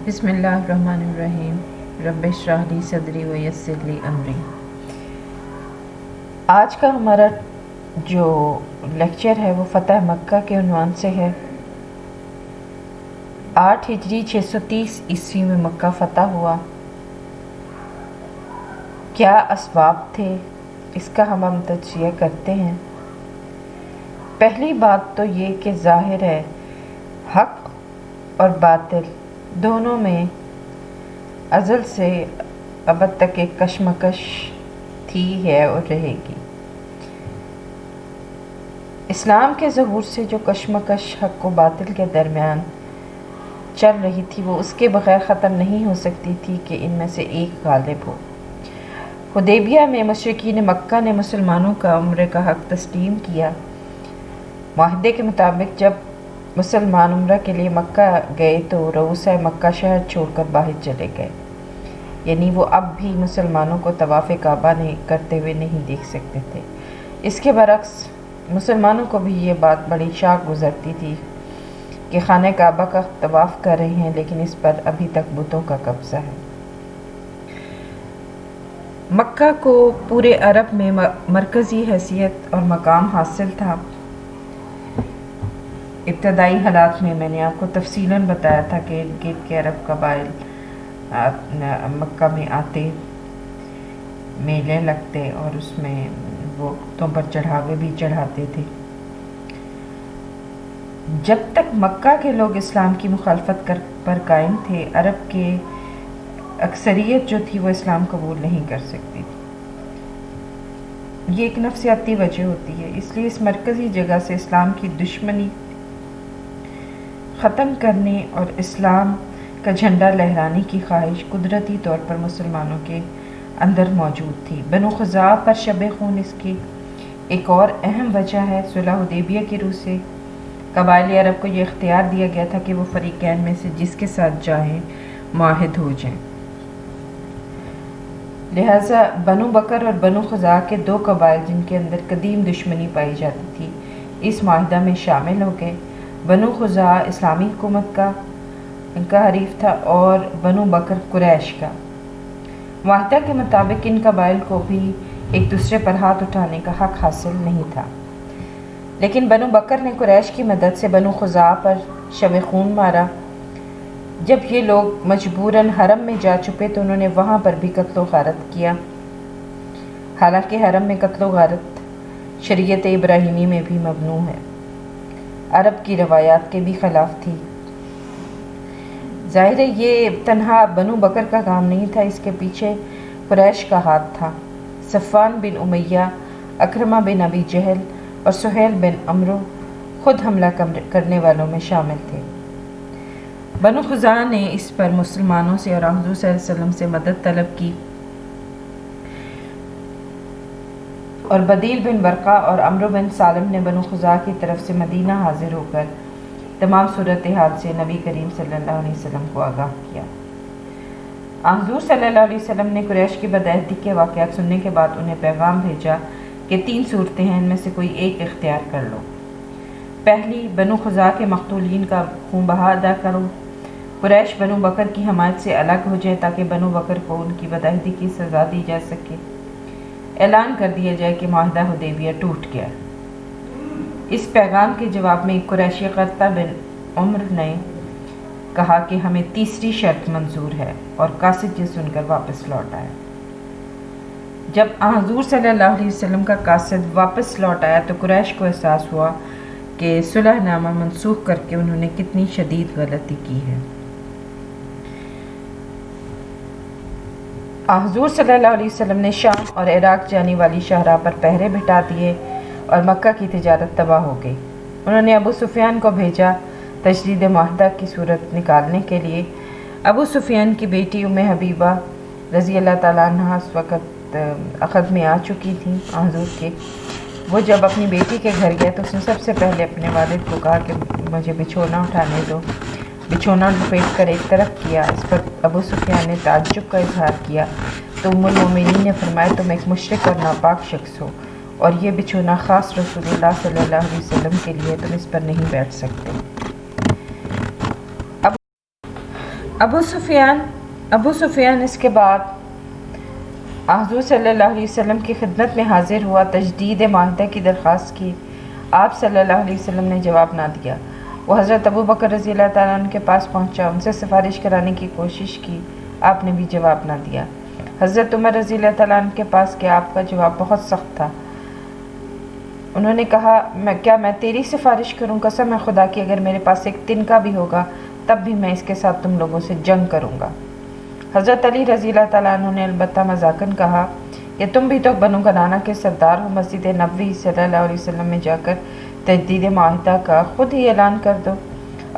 بسم اللہ الرحمن الرحیم رب اشرح لی صدری ویسر لی امری۔ آج کا ہمارا جو لیکچر ہے وہ فتح مکہ کے عنوان سے ہے۔ 8 ہجری 630 عیسوی میں مکہ فتح ہوا۔ کیا اسباب تھے اس کا ہم تجزیہ کرتے ہیں۔ پہلی بات تو یہ کہ ظاہر ہے حق اور باطل دونوں میں ازل سے ابد تک ایک کشمکش تھی ہے اور رہے گی۔ اسلام کے ظہور سے جو کشمکش حق و باطل کے درمیان چل رہی تھی وہ اس کے بغیر ختم نہیں ہو سکتی تھی کہ ان میں سے ایک غالب ہو۔ حدیبیہ میں مشرکین مکہ نے مسلمانوں کا عمرے کا حق تسلیم کیا۔ معاہدے کے مطابق جب مسلمان عمرہ کے لیے مکہ گئے تو رؤساء مکہ شہر چھوڑ کر باہر چلے گئے، یعنی وہ اب بھی مسلمانوں کو طواف کعبہ کرتے ہوئے نہیں دیکھ سکتے تھے۔ اس کے برعکس مسلمانوں کو بھی یہ بات بڑی شاک گزرتی تھی کہ خانہ کعبہ کا طواف کر رہے ہیں لیکن اس پر ابھی تک بتوں کا قبضہ ہے۔ مکہ کو پورے عرب میں مرکزی حیثیت اور مقام حاصل تھا۔ ابتدائی حالات میں میں نے آپ کو تفصیلاً بتایا تھا کہ ارد گرد کے عرب قبائل مکہ میں آتے، میلے لگتے اور اس میں وہ بتوں پر چڑھاوے بھی چڑھاتے تھے۔ جب تک مکہ کے لوگ اسلام کی مخالفت پر قائم تھے، عرب کے اکثریت جو تھی وہ اسلام قبول نہیں کر سکتی تھی۔ یہ ایک نفسیاتی وجہ ہوتی ہے، اس لیے اس مرکزی جگہ سے اسلام کی دشمنی ختم کرنے اور اسلام کا جھنڈا لہرانے کی خواہش قدرتی طور پر مسلمانوں کے اندر موجود تھی۔ بنو خزاعہ پر شب خون اس کی ایک اور اہم وجہ ہے۔ صلح حدیبیہ کی روح سے قبائل عرب کو یہ اختیار دیا گیا تھا کہ وہ فریقین میں سے جس کے ساتھ چاہیں معاہد ہو جائیں۔ لہٰذا بنو بکر اور بنو خزاعہ کے دو قبائل جن کے اندر قدیم دشمنی پائی جاتی تھی اس معاہدہ میں شامل ہو گئے۔ بنو خزاعہ اسلامی حکومت کا حریف تھا اور بنو بکر قریش کا۔ معاہدہ کے مطابق ان قبائل کو بھی ایک دوسرے پر ہاتھ اٹھانے کا حق حاصل نہیں تھا، لیکن بنو بکر نے قریش کی مدد سے بنو خزاعہ پر شب خون مارا۔ جب یہ لوگ مجبوراً حرم میں جا چکے تو انہوں نے وہاں پر بھی قتل و غارت کیا، حالانکہ حرم میں قتل و غارت شریعت ابراہیمی میں بھی ممنوع ہے، عرب کی روایات کے بھی خلاف تھی۔ ظاہر ہے یہ تنہا بنو بکر کا کام نہیں تھا، اس کے پیچھے قریش کا ہاتھ تھا۔ صفوان بن امیہ، اکرمہ بن ابی جہل اور سہیل بن عمرو خود حملہ کرنے والوں میں شامل تھے۔ بنو خزاعہ نے اس پر مسلمانوں سے اور حضور صلی اللہ علیہ وسلم سے مدد طلب کی اور بدیل بن ورقہ اور عمرو بن سالم نے بنو خزاعہ کی طرف سے مدینہ حاضر ہو کر تمام صورتحال سے نبی کریم صلی اللہ علیہ وسلم کو آگاہ کیا۔ حضور صلی اللہ علیہ وسلم نے قریش کی بدعہدی کے واقعات سننے کے بعد انہیں پیغام بھیجا کہ 3 صورتیں ہیں، ان میں سے کوئی ایک اختیار کر لو۔ پہلی، بنو خزاعہ کے مقتولین کا خون بہا ادا کرو۔ قریش بنو بکر کی حمایت سے الگ ہو جائے تاکہ بنو بکر کو ان کی بدعہدی کی سزا دی جا سکے۔ اعلان کر دیا جائے کہ معاہدہ حدیبیہ ٹوٹ گیا۔ اس پیغام کے جواب میں ایک قریشی قرطہ بن عمر نے کہا کہ ہمیں تیسری شرط منظور ہے، اور قاصد یہ سن کر واپس لوٹ آیا۔ جب حضور صلی اللہ علیہ وسلم کا قاصد واپس لوٹ آیا تو قریش کو احساس ہوا کہ صلح نامہ منسوخ کر کے انہوں نے کتنی شدید غلطی کی ہے۔ حضور صلی اللہ علیہ وسلم نے شام اور عراق جانے والی شاہراہ پر پہرے بٹھا دیے اور مکہ کی تجارت تباہ ہو گئی۔ انہوں نے ابو سفیان کو بھیجا تجدید معاہدہ کی صورت نکالنے کے لیے۔ ابو سفیان کی بیٹی ام حبیبہ رضی اللہ تعالیٰ عنہ اس وقت عقد میں آ چکی تھی حضور کے۔ وہ جب اپنی بیٹی کے گھر گئے تو اس نے سب سے پہلے اپنے والد کو کہا کہ مجھے بچھونا اٹھانے دو۔ بچھونا لپیٹ کر ایک طرف کیا۔ اس پر ابو سفیان نے تعجب کا اظہار کیا تو ام المومنین نے فرمایا تم ایک مشرک اور ناپاک شخص ہو، اور یہ بچھونا خاص رسول اللہ صلی اللہ علیہ وسلم کے لیے، تم اس پر نہیں بیٹھ سکتے۔ ابو سفیان اس کے بعد حضور صلی اللہ علیہ وسلم کی خدمت میں حاضر ہوا، تجدید معاہدہ کی درخواست کی۔ آپ صلی اللہ علیہ وسلم نے جواب نہ دیا۔ وہ حضرت ابو بکر رضی اللہ تعالیٰ عنہ کے پاس پہنچا، ان سے سفارش کرانے کی کوشش کی، آپ نے بھی جواب نہ دیا۔ حضرت عمر رضی اللہ تعالیٰ عنہ کے پاس گیا، آپ کا جواب بہت سخت تھا۔ انہوں نے کہا، کیا میں تیری سفارش کروں؟ قسم ہے خدا کی، اگر میرے پاس ایک تنکا بھی ہوگا تب بھی میں اس کے ساتھ تم لوگوں سے جنگ کروں گا۔ حضرت علی رضی اللہ تعالیٰ عنہ نے البتہ مذاقاً کہا کہ تم بھی تو بنو کنانہ کے سردار ہو، مسجد نبوی صلی اللہ علیہ وسلم میں جا کر تجدید معاہدہ کا خود ہی اعلان کر دو۔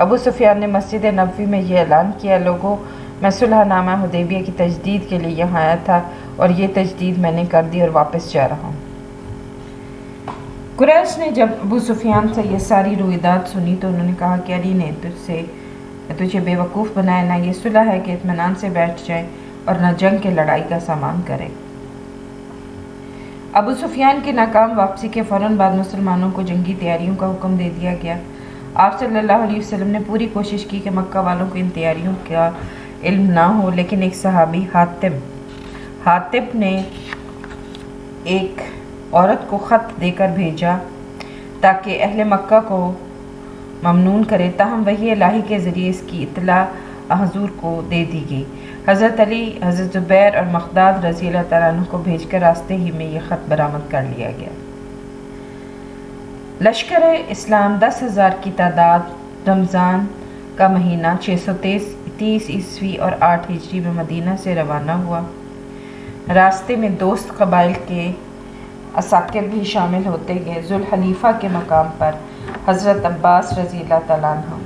ابو سفیان نے مسجد نبوی میں یہ اعلان کیا، لوگوں، میں صلح نامہ حدیبیہ کی تجدید کے لیے یہاں آیا تھا اور یہ تجدید میں نے کر دی اور واپس جا رہا ہوں۔ قریش نے جب ابو سفیان سے یہ ساری رویداد سنی تو انہوں نے کہا کہ علی نے تجھے بے وقوف بنایا، نہ یہ صلح ہے کہ اطمینان سے بیٹھ جائیں اور نہ جنگ کے لڑائی کا سامان کریں۔ ابو سفیان کی ناکام واپسی کے فوراً بعد مسلمانوں کو جنگی تیاریوں کا حکم دے دیا گیا۔ آپ صلی اللہ علیہ وسلم نے پوری کوشش کی کہ مکہ والوں کو ان تیاریوں کا علم نہ ہو، لیکن ایک صحابی حاتب نے ایک عورت کو خط دے کر بھیجا تاکہ اہل مکہ کو ممنون کرے، تاہم وحی الہی کے ذریعے اس کی اطلاع حضور کو دے دی گئی۔ حضرت علی، حضرت زبیر اور مقداد رضی اللہ تعالیٰ عنہ کو بھیج کر راستے ہی میں یہ خط برآمد کر لیا گیا۔ لشکر اسلام 10,000 کی تعداد رمضان کا مہینہ 630 عیسوی اور 8 ہجری میں مدینہ سے روانہ ہوا۔ راستے میں دوست قبائل کے عساکر بھی شامل ہوتے گئے۔ ذوالحلیفہ کے مقام پر حضرت عباس رضی اللہ تعالیٰ عنہ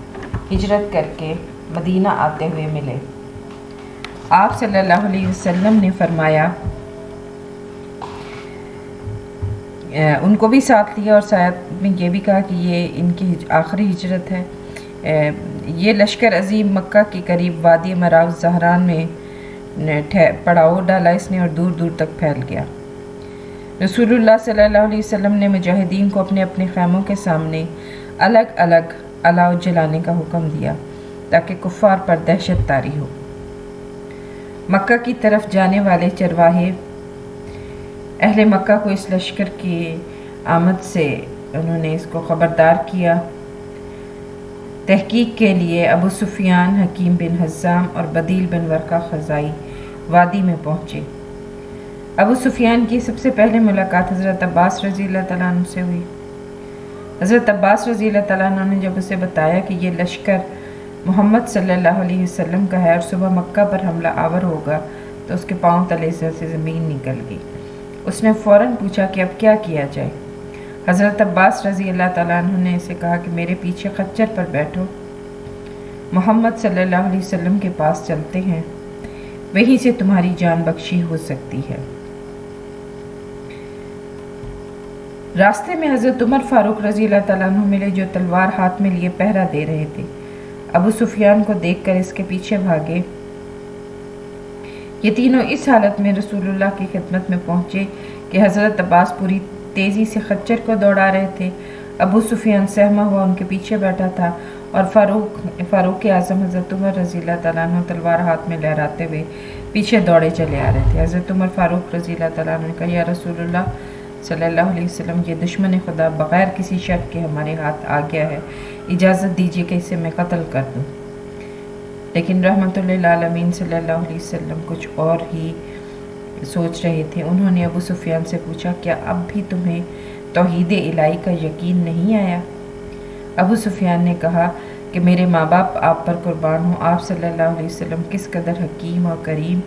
ہجرت کر کے مدینہ آتے ہوئے ملے۔ آپ صلی اللہ علیہ وسلم نے فرمایا، ان کو بھی ساتھ لیا اور ساتھ میں یہ بھی کہا کہ یہ ان کی آخری ہجرت ہے۔ یہ لشکر عظیم مکہ کے قریب وادی مراو زہران میں پڑاؤ ڈالا اس نے اور دور دور تک پھیل گیا۔ رسول اللہ صلی اللہ علیہ وسلم نے مجاہدین کو اپنے اپنے خیموں کے سامنے الگ الگ الاؤ جلانے کا حکم دیا تاکہ کفار پر دہشت طاری ہو۔ مکہ کی طرف جانے والے چرواہے اہل مکہ کو اس لشکر کی آمد سے انہوں نے اس کو خبردار کیا۔ تحقیق کے لیے ابو سفیان، حکیم بن حزام اور بدیل بن ورقہ خزائی وادی میں پہنچے۔ ابو سفیان کی سب سے پہلے ملاقات حضرت عباس رضی اللہ تعالیٰ عنہ سے ہوئی۔ حضرت عباس رضی اللہ تعالیٰ عنہ نے جب اسے بتایا کہ یہ لشکر محمد صلی اللہ علیہ وسلم کا ہے اور صبح مکہ پر حملہ آور ہوگا تو اس کے پاؤں تلے سے زمین نکل گئی۔ اس نے فوراً پوچھا کہ اب کیا کیا جائے۔ حضرت عباس رضی اللہ تعالیٰ عنہ نے اسے کہا کہ میرے پیچھے خچر پر بیٹھو، محمد صلی اللہ علیہ وسلم کے پاس چلتے ہیں، وہیں سے تمہاری جان بخشی ہو سکتی ہے۔ راستے میں حضرت عمر فاروق رضی اللہ تعالیٰ عنہ ملے جو تلوار ہاتھ میں لیے پہرا دے رہے تھے۔ ابو سفیان کو دیکھ کر اس کے پیچھے بھاگے۔ یہ تینوں اس حالت میں رسول اللہ کی خدمت میں پہنچے کہ حضرت عباس پوری تیزی سے خچر کو دوڑا رہے تھے۔ ابو سفیان سہما ہوا ان کے پیچھے بیٹھا تھا اور فاروق اعظم حضرت عمر رضی اللہ تعالیٰ عنہ تلوار ہاتھ میں لہراتے ہوئے پیچھے دوڑے چلے آ رہے تھے۔ حضرت عمر فاروق رضی اللہ تعالیٰ عنہ نے کہا، یا رسول اللہ صلی اللہ علیہ وسلم، یہ دشمن خدا بغیر کسی شک کے ہمارے ہاتھ آ گیا ہے، اجازت دیجیے کہ اسے میں قتل کر دوں۔ لیکن رحمت للعالمین صلی اللہ علیہ وسلم کچھ اور ہی سوچ رہے تھے۔ انہوں نے ابو سفیان سے پوچھا، کیا اب بھی تمہیں توحید الہی کا یقین نہیں آیا؟ ابو سفیان نے کہا کہ میرے ماں باپ آپ پر قربان ہوں، آپ صلی اللہ علیہ وسلم کس قدر حکیم اور کریم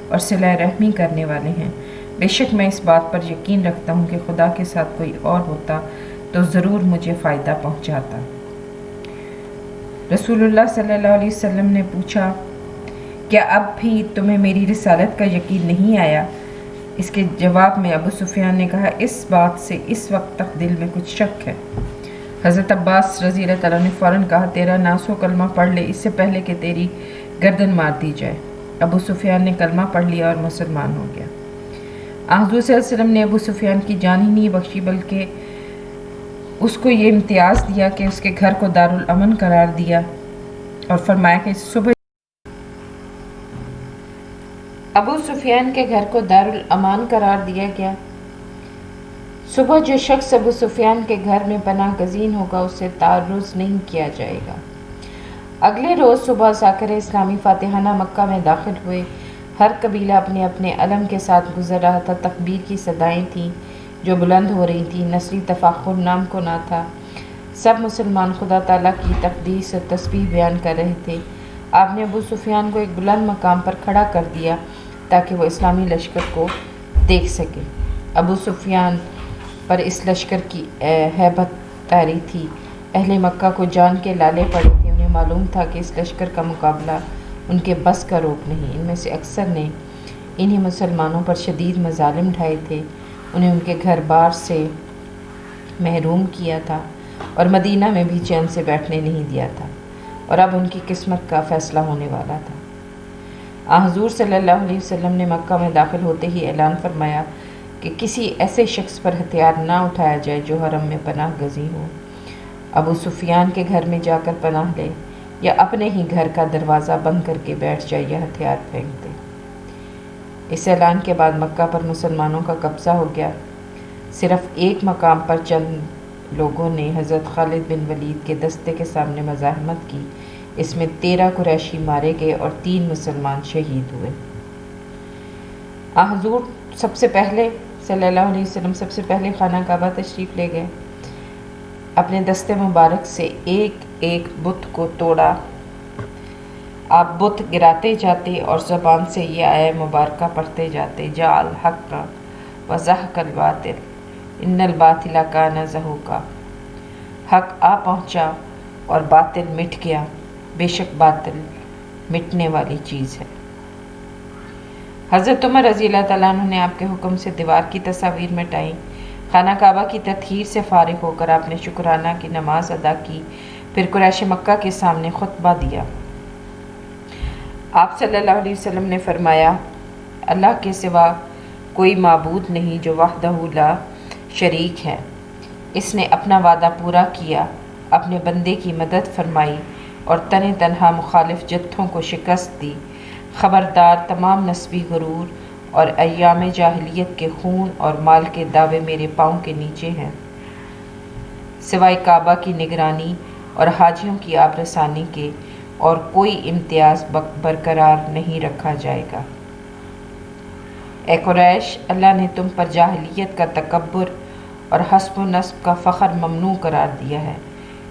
اور صلہ رحمی کرنے والے ہیں۔ بے شک میں اس بات پر یقین رکھتا ہوں کہ خدا کے ساتھ کوئی اور ہوتا تو ضرور مجھے فائدہ پہنچاتا۔ رسول اللہ صلی اللہ علیہ وسلم نے پوچھا، کیا اب بھی تمہیں میری رسالت کا یقین نہیں آیا؟ اس کے جواب میں ابو سفیان نے کہا، اس بات سے اس وقت تک دل میں کچھ شک ہے۔ حضرت عباس رضی اللہ تعالیٰ نے فوراً کہا، تیرا ناس و کلمہ پڑھ لے اس سے پہلے کہ تیری گردن مار دی جائے۔ ابو سفیان نے کلمہ پڑھ لیا اور مسلمان ہو گیا۔ حضور صلی اللہ علیہ وسلم نے ابو سفیان کی جان ہی نہیں بخشی بلکہ اس کو یہ امتیاز دیا کہ اس کے گھر کو دارالامن قرار دیا اور فرمایا کہ صبح ابو سفیان کے گھر کو دارل امان قرار دیا گیا۔ صبح جو شخص ابو سفیان کے گھر میں پناہ گزین ہوگا اسے تعرض نہیں کیا جائے گا۔ اگلے روز صبح ساکر اسلامی فاتحانہ مکہ میں داخل ہوئے۔ ہر قبیلہ اپنے اپنے علم کے ساتھ گزر رہا تھا۔ تکبیر کی صدائیں تھیں جو بلند ہو رہی تھیں۔ نسلی تفاخر نام کو نہ تھا۔ سب مسلمان خدا تعالیٰ کی تقدیس اور تسبیح بیان کر رہے تھے۔ آپ نے ابو سفیان کو ایک بلند مقام پر کھڑا کر دیا تاکہ وہ اسلامی لشکر کو دیکھ سکے۔ ابو سفیان پر اس لشکر کی ہیبت طاری تھی۔ اہل مکہ کو جان کے لالے پڑے تھے۔ انہیں معلوم تھا کہ اس لشکر کا مقابلہ ان کے بس کا روک نہیں۔ ان میں سے اکثر نے انہی مسلمانوں پر شدید مظالم ڈھائے تھے، انہیں ان کے گھر بار سے محروم کیا تھا اور مدینہ میں بھی چین سے بیٹھنے نہیں دیا تھا، اور اب ان کی قسمت کا فیصلہ ہونے والا تھا۔ حضور صلی اللہ علیہ وسلم نے مکہ میں داخل ہوتے ہی اعلان فرمایا کہ کسی ایسے شخص پر ہتھیار نہ اٹھایا جائے جو حرم میں پناہ گزین ہو۔ ابو سفیان کے گھر میں جا کر پناہ لے، یا اپنے ہی گھر کا دروازہ بند کر کے بیٹھ جائے یا ہتھیار پھینک دے۔ اس اعلان کے بعد مکہ پر مسلمانوں کا قبضہ ہو گیا۔ صرف ایک مقام پر چند لوگوں نے حضرت خالد بن ولید کے دستے کے سامنے مزاحمت کی۔ اس میں 13 قریشی مارے گئے اور 3 مسلمان شہید ہوئے۔ حضور سب سے پہلے صلی اللہ علیہ وسلم سب سے پہلے خانہ کعبہ تشریف لے گئے۔ اپنے دستے مبارک سے ایک ایک بت کو توڑا۔ آپ بت گراتے جاتے اور زبان سے یہ آیہ مبارکہ پڑھتے جاتے، جاء الحق وزهق الباطل ان الباطل کان زہوقا۔ حق آ پہنچا اور باطل مٹ گیا، بے شک باطل مٹنے والی چیز ہے۔ حضرت عمر رضی اللہ تعالیٰ عنہ نے آپ کے حکم سے دیوار کی تصاویر مٹائیں۔ خانہ کعبہ کی تطہیر سے فارغ ہو کر آپ نے شکرانہ کی نماز ادا کی، پھر قریش مکہ کے سامنے خطبہ دیا۔ آپ صلی اللہ علیہ وسلم نے فرمایا، اللہ کے سوا کوئی معبود نہیں جو وحدہ لا شریک ہے۔ اس نے اپنا وعدہ پورا کیا، اپنے بندے کی مدد فرمائی اور تن تنہا مخالف جتھوں کو شکست دی۔ خبردار، تمام نسبی غرور اور ایام جاہلیت کے خون اور مال کے دعوے میرے پاؤں کے نیچے ہیں۔ سوائے کعبہ کی نگرانی اور حاجیوں کی آب رسانی کے اور کوئی امتیاز برقرار نہیں رکھا جائے گا۔ اے قریش، اللہ نے تم پر جاہلیت کا تکبر اور حسب و نسب کا فخر ممنوع قرار دیا ہے،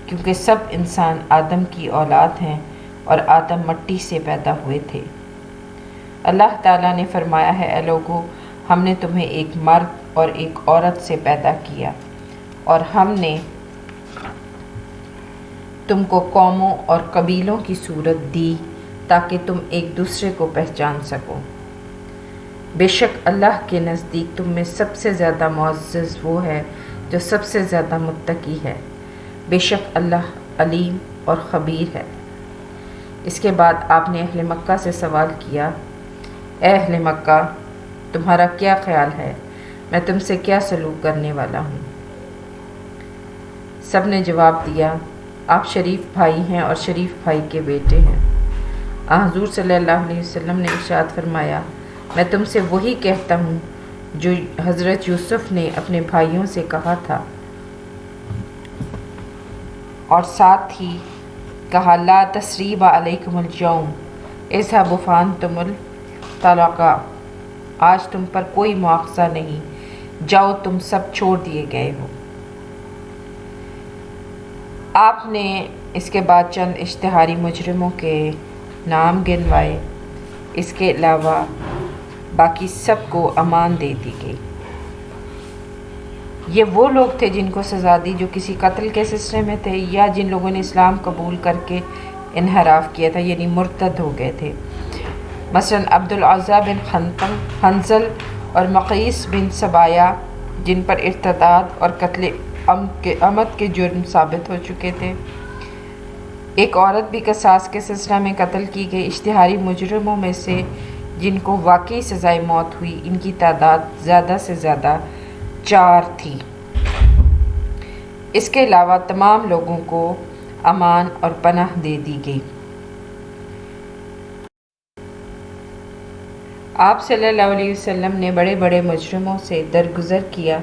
کیونکہ سب انسان آدم کی اولاد ہیں اور آدم مٹی سے پیدا ہوئے تھے۔ اللہ تعالیٰ نے فرمایا ہے، اے لوگو، ہم نے تمہیں ایک مرد اور ایک عورت سے پیدا کیا اور ہم نے تم کو قوموں اور قبیلوں کی صورت دی تاکہ تم ایک دوسرے کو پہچان سکو۔ بے شک اللہ کے نزدیک تم میں سب سے زیادہ معزز وہ ہے جو سب سے زیادہ متقی ہے۔ بے شک اللہ علیم اور خبیر ہے۔ اس کے بعد آپ نے اہل مکہ سے سوال کیا، اے اہل مکہ، تمہارا کیا خیال ہے؟ میں تم سے کیا سلوک کرنے والا ہوں؟ سب نے جواب دیا، آپ شریف بھائی ہیں اور شریف بھائی کے بیٹے ہیں۔ حضور صلی اللہ علیہ وسلم نے ارشاد فرمایا، میں تم سے وہی کہتا ہوں جو حضرت یوسف نے اپنے بھائیوں سے کہا تھا، اور ساتھ ہی کہا، لا تثریب علیکم اليوم اذهبوا فانتم الطلقاء، آج تم پر کوئی مواخذہ نہیں، جاؤ تم سب چھوڑ دیے گئے ہو۔ آپ نے اس کے بعد چند اشتہاری مجرموں کے نام گنوائے۔ اس کے علاوہ باقی سب کو امان دے دی گئی۔ یہ وہ لوگ تھے جن کو سزا دی جو کسی قتل کے سلسلے میں تھے یا جن لوگوں نے اسلام قبول کر کے انحراف کیا تھا، یعنی مرتد ہو گئے تھے۔ مثلا عبد العزیٰ بن حنظل اور مقیس بن سبایا، جن پر ارتداد اور قتل عمد کے جرم ثابت ہو چکے تھے۔ ایک عورت بھی قصاص کے سلسلہ میں قتل کی گئی۔ اشتہاری مجرموں میں سے جن کو واقعی سزائے موت ہوئی، ان کی تعداد زیادہ سے زیادہ 4 تھی۔ اس کے علاوہ تمام لوگوں کو امان اور پناہ دے دی گئی۔ آپ صلی اللہ علیہ وسلم نے بڑے بڑے مجرموں سے درگزر کیا۔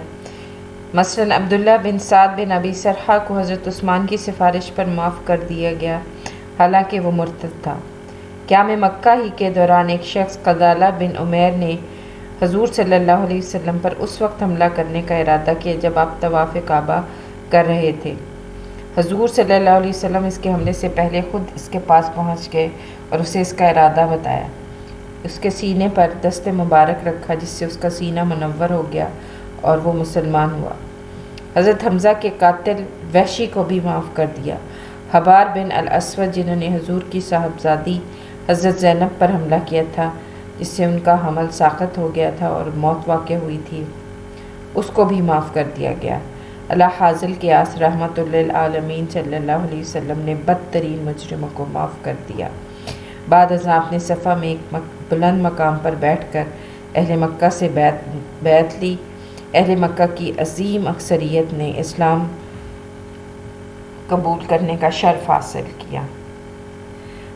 مثلا عبداللہ بن سعد بن ابی سرحہ کو حضرت عثمان کی سفارش پر معاف کر دیا گیا، حالانکہ وہ مرتد تھا۔ قیام مکہ ہی کے دوران ایک شخص قضالہ بن عمیر نے حضور صلی اللہ علیہ وسلم پر اس وقت حملہ کرنے کا ارادہ کیا جب آپ طواف کعبہ کر رہے تھے۔ حضور صلی اللہ علیہ وسلم اس کے حملے سے پہلے خود اس کے پاس پہنچ گئے اور اسے اس کا ارادہ بتایا۔ اس کے سینے پر دست مبارک رکھا جس سے اس کا سینہ منور ہو گیا اور وہ مسلمان ہوا۔ حضرت حمزہ کے قاتل وحشی کو بھی معاف کر دیا۔ حبار بن الاسود جنہوں نے حضور کی صاحبزادی حضرت زینب پر حملہ کیا تھا جس سے ان کا حمل ساقط ہو گیا تھا اور موت واقع ہوئی تھی، اس کو بھی معاف کر دیا گیا۔ اللہ حاضل قیاس رحمۃ للعالمین صلی اللہ علیہ وسلم نے بدترین مجرموں کو معاف کر دیا۔ بعد ازاں اپنے صفا میں ایک بلند مقام پر بیٹھ کر اہل مکہ سے بیعت لی۔ اہل مکہ کی عظیم اکثریت نے اسلام قبول کرنے کا شرف حاصل کیا۔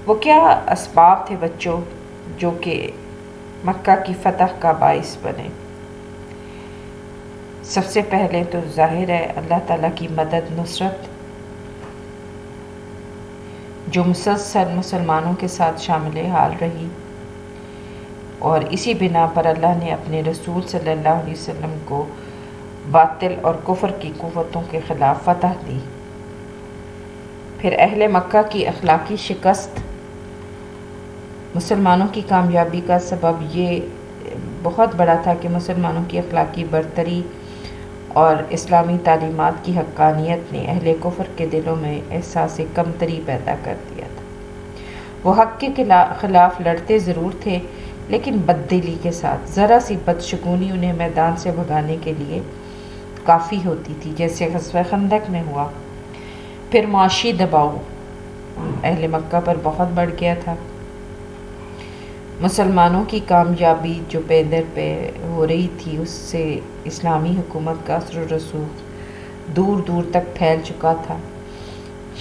وہ کیا اسباب تھے بچوں جو کہ مکہ کی فتح کا باعث بنے؟ سب سے پہلے تو ظاہر ہے اللہ تعالیٰ کی مدد، نصرت، جو مسلسل مسلمانوں کے ساتھ شامل حال رہی، اور اسی بنا پر اللہ نے اپنے رسول صلی اللہ علیہ وسلم کو باطل اور کفر کی قوتوں کے خلاف فتح دی۔ پھر اہل مکہ کی اخلاقی شکست، مسلمانوں کی کامیابی کا سبب یہ بہت بڑا تھا کہ مسلمانوں کی اخلاقی برتری اور اسلامی تعلیمات کی حقانیت نے اہل کفر کے دلوں میں احساس کمتری پیدا کر دیا تھا۔ وہ حق کے خلاف لڑتے ضرور تھے لیکن بددلی کے ساتھ۔ ذرا سی بدشگونی انہیں میدان سے بھگانے کے لیے کافی ہوتی تھی، جیسے غزوہ خندق میں ہوا۔ پھر معاشی دباؤ اہل مکہ پر بہت بڑھ گیا تھا۔ مسلمانوں کی کامیابی جو پے در پہ ہو رہی تھی، اس سے اسلامی حکومت کا اثر و رسوخ دور دور تک پھیل چکا تھا۔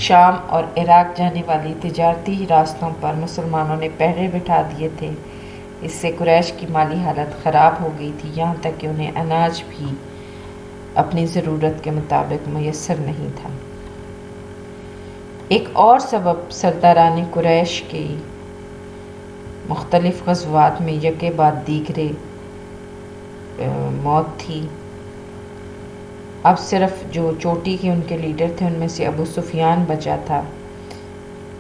شام اور عراق جانے والی تجارتی راستوں پر مسلمانوں نے پہرے بٹھا دیے تھے۔ اس سے قریش کی مالی حالت خراب ہو گئی تھی، یہاں تک کہ انہیں اناج بھی اپنی ضرورت کے مطابق میسر نہیں تھا۔ ایک اور سبب سرداران قریش کی مختلف غزوات میں یکے بعد دیگرے موت تھی۔ اب صرف جو چوٹی کے ان کے لیڈر تھے ان میں سے ابو سفیان بچا تھا۔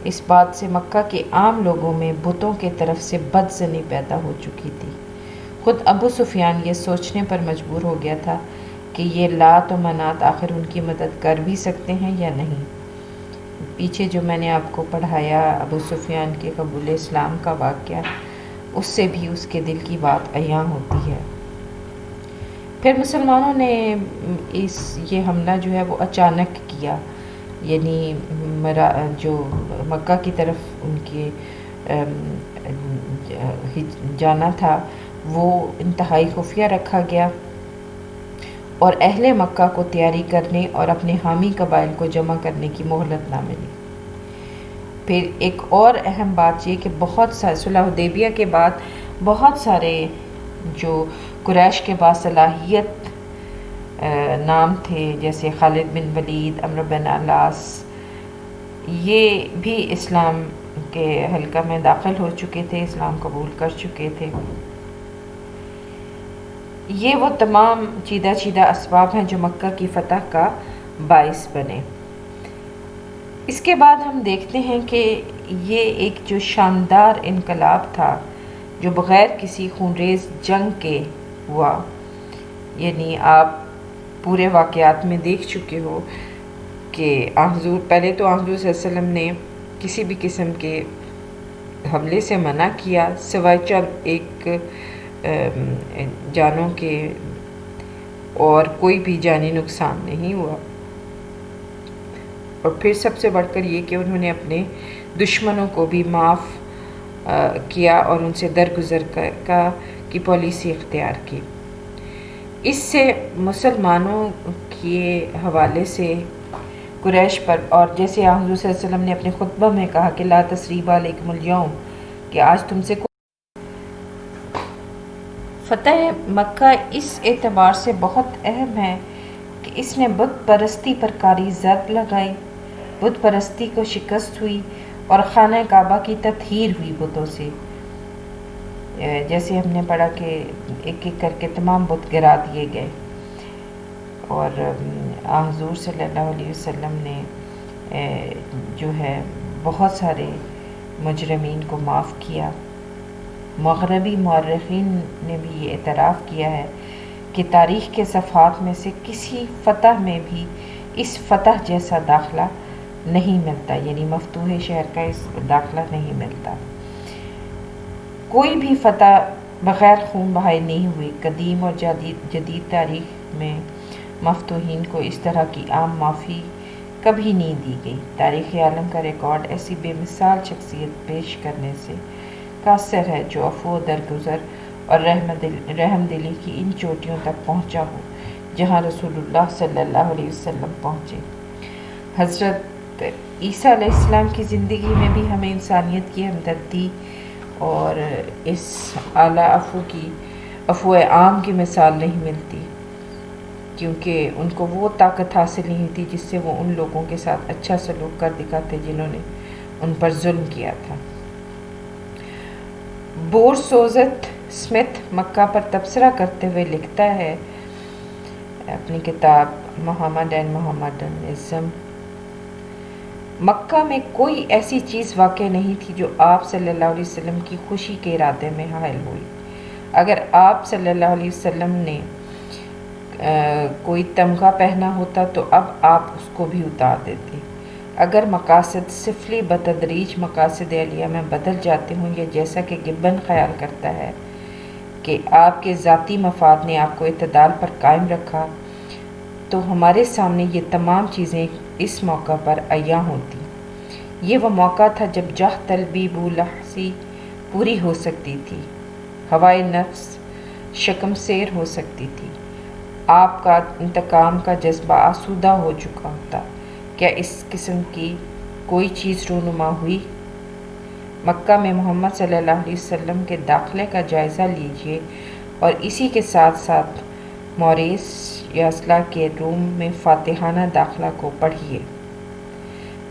اس بات سے مکہ کے عام لوگوں میں بتوں کے طرف سے بدظنی پیدا ہو چکی تھی۔ خود ابو سفیان یہ سوچنے پر مجبور ہو گیا تھا کہ یہ لات و منات آخر ان کی مدد کر بھی سکتے ہیں یا نہیں۔ پیچھے جو میں نے آپ کو پڑھایا ابو سفیان کے قبول اسلام کا واقعہ، اس سے بھی اس کے دل کی بات عیاں ہوتی ہے۔ پھر مسلمانوں نے یہ حملہ جو ہے وہ اچانک کیا، یعنی جو مکہ کی طرف ان کے جانا تھا وہ انتہائی خفیہ رکھا گیا اور اہل مکہ کو تیاری کرنے اور اپنے حامی قبائل کو جمع کرنے کی مہلت نہ ملی۔ پھر ایک اور اہم بات یہ کہ بہت سارے صلح حدیبیہ کے بعد بہت سارے جو قریش کے باصلاحیت نام تھے جیسے خالد بن ولید، عمرو بن العاص، یہ بھی اسلام کے حلقہ میں داخل ہو چکے تھے، اسلام قبول کر چکے تھے۔ یہ وہ تمام چیدہ اسباب ہیں جو مکہ کی فتح کا باعث بنے۔ اس کے بعد ہم دیکھتے ہیں کہ یہ ایک جو شاندار انقلاب تھا جو بغیر کسی خونریز جنگ کے ہوا، یعنی آپ پورے واقعات میں دیکھ چکے ہو کہ حضور پہلے تو حضور صلی اللہ علیہ وسلم نے کسی بھی قسم کے حملے سے منع کیا سوائے چند ایک جانوں کے، اور کوئی بھی جانی نقصان نہیں ہوا۔ اور پھر سب سے بڑھ کر یہ کہ انہوں نے اپنے دشمنوں کو بھی معاف کیا اور ان سے درگزر کی پالیسی اختیار کی۔ اس سے مسلمانوں کے حوالے سے قریش پر، اور جیسے حضور صلی اللہ علیہ وسلم نے اپنے خطبہ میں کہا کہ لا تثریب علیکم اليوم، کہ آج تم سے فتح مکہ اس اعتبار سے بہت اہم ہے کہ اس نے بت پرستی پر کاری زد لگائی، بت پرستی کو شکست ہوئی اور خانہ کعبہ کی تطہیر ہوئی بتوں سے۔ جیسے ہم نے پڑھا کہ ایک ایک کر کے تمام بت گرا دیے گئے، اور حضور صلی اللہ علیہ وسلم نے جو ہے بہت سارے مجرمین کو معاف کیا۔ مغربی مورخین نے بھی یہ اعتراف کیا ہے کہ تاریخ کے صفحات میں سے کسی فتح میں بھی اس فتح جیسا داخلہ نہیں ملتا، یعنی مفتوح شہر کا اس داخلہ نہیں ملتا۔ کوئی بھی فتح بغیر خون بہائے نہیں ہوئی۔ قدیم اور جدید تاریخ میں مفتوحین کو اس طرح کی عام معافی کبھی نہیں دی گئی۔ تاریخ عالم کا ریکارڈ ایسی بے مثال شخصیت پیش کرنے سے قاصر ہے جو عفو و درگزر اور رحم دلی کی ان چوٹیوں تک پہنچا ہو جہاں رسول اللہ صلی اللہ علیہ وسلم پہنچے۔ حضرت عیسیٰ علیہ السلام کی زندگی میں بھی ہمیں انسانیت کی ہمدردی اور اس اعلیٰ عفو عام کی مثال نہیں ملتی، کیونکہ ان کو وہ طاقت حاصل نہیں ہوتی جس سے وہ ان لوگوں کے ساتھ اچھا سلوک کر دکھاتے جنہوں نے ان پر ظلم کیا تھا۔ بورسوزت اسمتھ مکہ پر تبصرہ کرتے ہوئے لکھتا ہے اپنی کتاب محمد اینڈ محمدنزم، مکہ میں کوئی ایسی چیز واقع نہیں تھی جو آپ صلی اللہ علیہ وسلم کی خوشی کے ارادے میں حائل ہوئی۔ اگر آپ صلی اللہ علیہ وسلم نے کوئی تمغہ پہنا ہوتا تو اب آپ اس کو بھی اتار دیتے۔ اگر مقاصد سفلی بتدریج مقاصد علیہ میں بدل جاتے ہوں، یا جیسا کہ گبن خیال کرتا ہے کہ آپ کے ذاتی مفاد نے آپ کو اعتدال پر قائم رکھا، تو ہمارے سامنے یہ تمام چیزیں اس موقع پر عیاں ہوتی۔ یہ وہ موقع تھا جب جاہ طلبی بولحسی پوری ہو سکتی تھی، ہوائے نفس شکم سیر ہو سکتی تھی، آپ کا انتقام کا جذبہ آسودہ ہو چکا ہوتا۔ کیا اس قسم کی کوئی چیز رونما ہوئی؟ مکہ میں محمد صلی اللہ علیہ وسلم کے داخلے کا جائزہ لیجئے اور اسی کے ساتھ ساتھ موریس یاسلا کے روم میں فاتحانہ داخلہ کو پڑھیے۔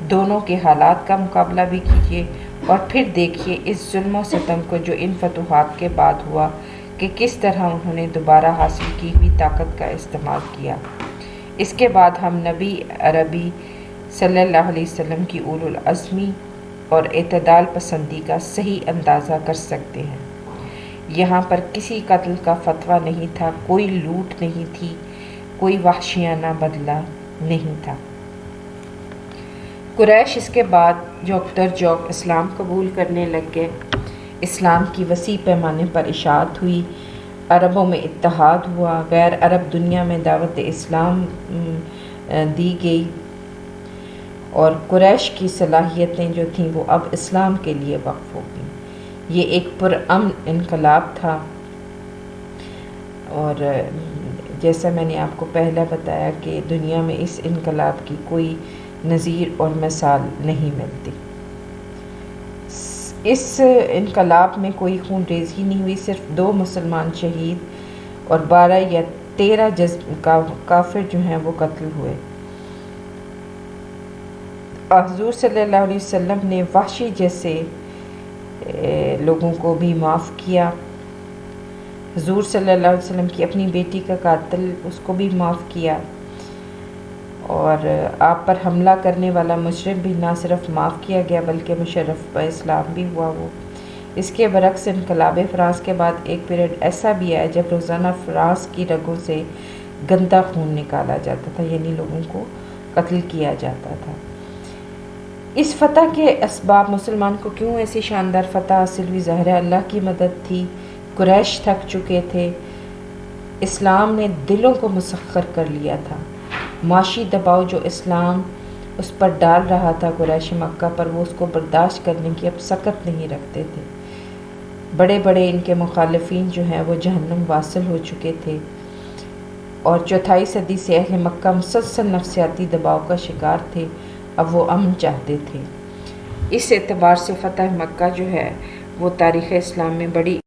دونوں کے حالات کا مقابلہ بھی کیجیے اور پھر دیکھیے اس ظلم و ستم کو جو ان فتوحات کے بعد ہوا کہ کس طرح انہوں نے دوبارہ حاصل کی ہوئی طاقت کا استعمال کیا۔ اس کے بعد ہم نبی عربی صلی اللہ علیہ وسلم کی اولو العزمی اور اعتدال پسندی کا صحیح اندازہ کر سکتے ہیں۔ یہاں پر کسی قتل کا فتویٰ نہیں تھا، کوئی لوٹ نہیں تھی، کوئی وحشیانہ بدلہ نہیں تھا۔ قریش اس کے بعد جوک در جوک اسلام قبول کرنے لگ گئے، اسلام کی وسیع پیمانے پر اشاعت ہوئی، عربوں میں اتحاد ہوا، غیر عرب دنیا میں دعوت اسلام دی گئی، اور قریش کی صلاحیتیں جو تھیں وہ اب اسلام کے لیے وقف ہو گئیں۔ یہ ایک پرامن انقلاب تھا، اور جیسا میں نے آپ کو پہلا بتایا کہ دنیا میں اس انقلاب کی کوئی نظیر اور مثال نہیں ملتی۔ اس انقلاب میں کوئی خون ریزی نہیں ہوئی، صرف 2 مسلمان شہید اور 12 یا 13 کافر جو ہیں وہ قتل ہوئے۔ حضور صلی اللہ علیہ وسلم نے وحشی جیسے لوگوں کو بھی معاف کیا۔ حضور صلی اللہ علیہ وسلم کی اپنی بیٹی کا قاتل، اس کو بھی معاف کیا، اور آپ پر حملہ کرنے والا مجرم بھی نہ صرف معاف کیا گیا بلکہ مشرف باسلام بھی ہوا وہ۔ اس کے برعکس انقلاب فرانس کے بعد ایک پیریڈ ایسا بھی آیا جب روزانہ فرانس کی رگوں سے گندا خون نکالا جاتا تھا، یعنی لوگوں کو قتل کیا جاتا تھا۔ اس فتح کے اسباب مسلمان کو کیوں ایسی شاندار فتح حاصل ہوئی؟ ظاہر ہے اللہ کی مدد تھی۔ قریش تھک چکے تھے، اسلام نے دلوں کو مسخر کر لیا تھا۔ معاشی دباؤ جو اسلام اس پر ڈال رہا تھا قریش مکہ پر، وہ اس کو برداشت کرنے کی اب سکت نہیں رکھتے تھے۔ بڑے بڑے ان کے مخالفین جو ہیں وہ جہنم واصل ہو چکے تھے، اور 4 صدی سے اہل مکہ مسلسل نفسیاتی دباؤ کا شکار تھے۔ اب وہ امن چاہتے تھے۔ اس اعتبار سے فتح مکہ جو ہے وہ تاریخ اسلام میں بڑی